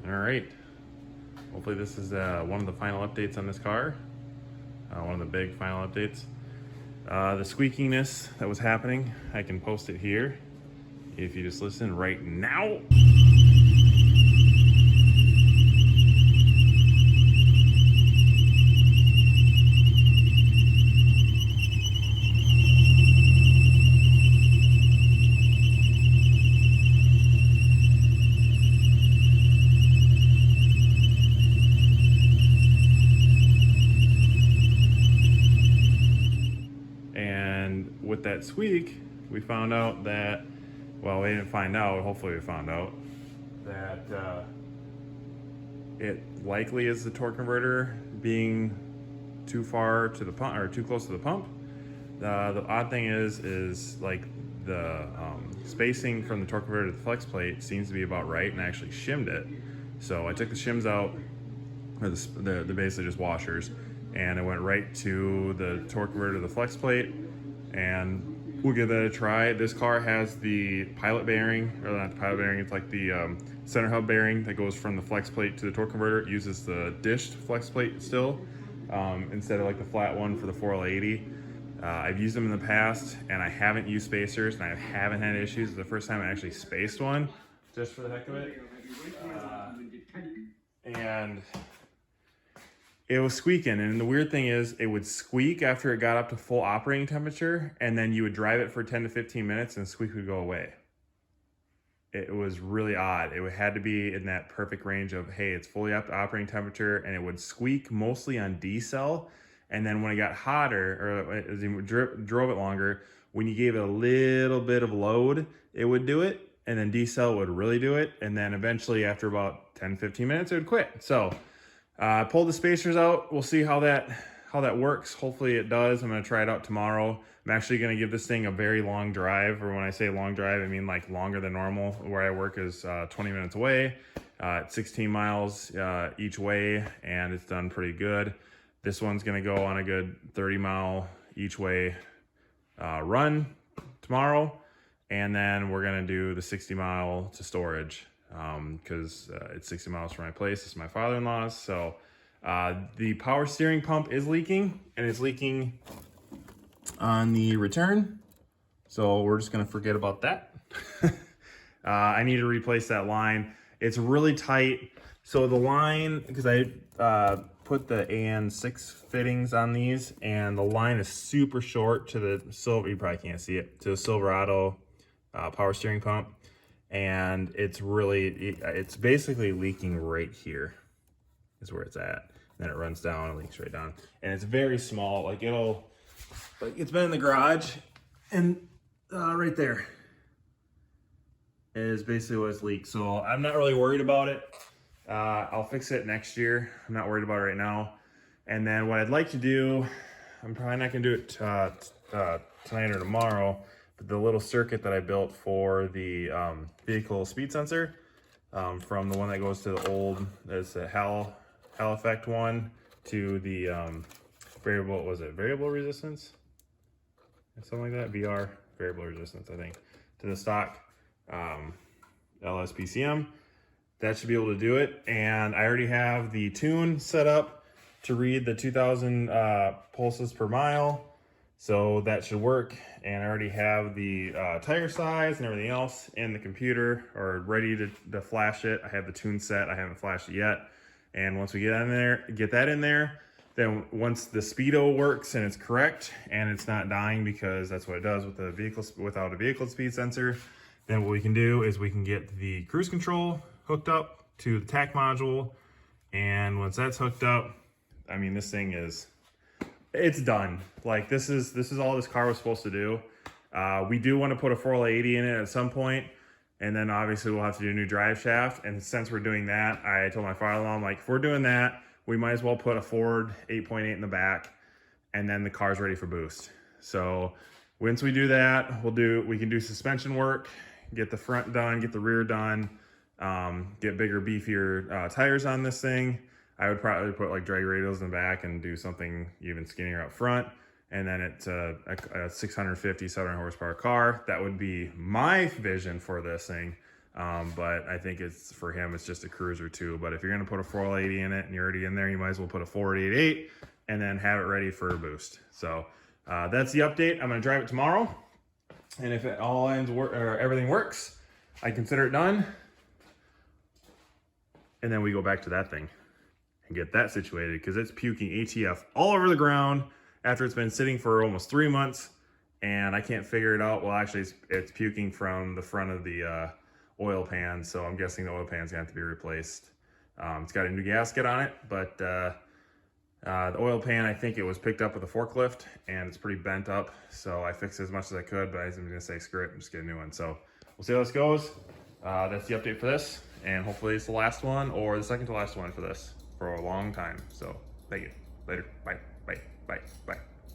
All right. Hopefully this is one of the final updates on this car. One of the big final updates. The squeakiness that was happening, I can post it here if you just listen right now. And with that squeak, we found out that, well, we didn't find out, hopefully we found out, that it likely is the torque converter being too far to the pump, or too close to the pump. The odd thing is like the spacing from the torque converter to the flex plate seems to be about right, and I actually shimmed it. So I took the shims out, or the basically just washers, and it went right to the torque converter to the flex plate, and we'll give that a try. This car has the pilot bearing, or not the pilot bearing, it's like the center hub bearing that goes from the flex plate to the torque converter. It uses the dished flex plate still, instead of like the flat one for the 4L80. I've used them in the past, and I haven't used spacers, and I haven't had issues. It's the first time I actually spaced one, just for the heck of it. And it was squeaking, and the weird thing is it would squeak after it got up to full operating temperature, and then you would drive it for 10 to 15 minutes and the squeak would go away. It was really odd. It had to be in that perfect range of, hey, it's fully up to operating temperature, and it would squeak mostly on decel, and then when it got hotter, or as you drove it longer, when you gave it a little bit of load, it would do it, and then decel would really do it, and then eventually after about 10, 15 minutes, it would quit. So I pulled the spacers out. We'll see how that works. Hopefully it does. I'm gonna try it out tomorrow. I'm actually gonna give this thing a very long drive, or when I say long drive, I mean like longer than normal. Where I work is 20 minutes away. It's 16 miles each way, and it's done pretty good. This one's gonna go on a good 30-mile each way run tomorrow, and then we're gonna do the 60-mile to storage, because it's 60 miles from my place. It's my father-in-law's. So the power steering pump is leaking, and it's leaking on the return. So we're just gonna forget about that. I need to replace that line. It's really tight. So the line, because I put the AN6 fittings on these, and the line is super short to the silver, you probably can't see it, to the Silverado power steering pump. And it's basically leaking right here is where it's at. Then it runs down and leaks right down. And it's very small, it's been in the garage, and right there is basically what it's leaked. So I'm not really worried about it. I'll fix it next year. I'm not worried about it right now. And then what I'd like to do, I'm probably not gonna do it tonight or tomorrow, but the little circuit that I built for the vehicle speed sensor, from the one that goes to the old, there's the Hal effect one, to the variable resistance? Something like that, VR, variable resistance, I think, to the stock LSPCM. That should be able to do it. And I already have the tune set up to read the 2000 pulses per mile. So that should work. And I already have the tire size and everything else in the computer, or ready to flash it. I have the tune set. I haven't flashed it yet. And once we get that in there, then once the speedo works and it's correct and it's not dying, because that's what it does with the vehicle without a vehicle speed sensor, then what we can do is we can get the cruise control hooked up to the TAC module. And once that's hooked up, I mean, this thing it's done. Like, this is all this car was supposed to do. We do want to put a 4L80 in it at some point, and then obviously we'll have to do a new drive shaft. And since we're doing that, I told my father-in-law, I'm like, if we're doing that, we might as well put a Ford 8.8 in the back, and then the car's ready for boost. So once we do that, we can do suspension work, get the front done, get the rear done, get bigger, beefier tires on this thing. I would probably put like drag radials in the back and do something even skinnier up front. And then it's a 650, 700 horsepower car. That would be my vision for this thing. But I think it's for him, it's just a cruiser too. But if you're gonna put a 480 in it and you're already in there, you might as well put a 488 and then have it ready for a boost. So that's the update. I'm gonna drive it tomorrow, and if it all ends or everything works, I consider it done. And then we go back to that thing and get that situated, because it's puking ATF all over the ground after it's been sitting for almost 3 months, and I can't figure it out. Well, actually, it's puking from the front of the oil pan, so I'm guessing the oil pan's gonna have to be replaced. It's got a new gasket on it, but the oil pan, I think it was picked up with a forklift, and it's pretty bent up, so I fixed it as much as I could, but I was gonna say, screw it, I'm just get a new one. So we'll see how this goes. That's the update for this, and hopefully it's the last one or the second to last one for this for a long time. So thank you. Later. Bye. Bye. Bye. Bye.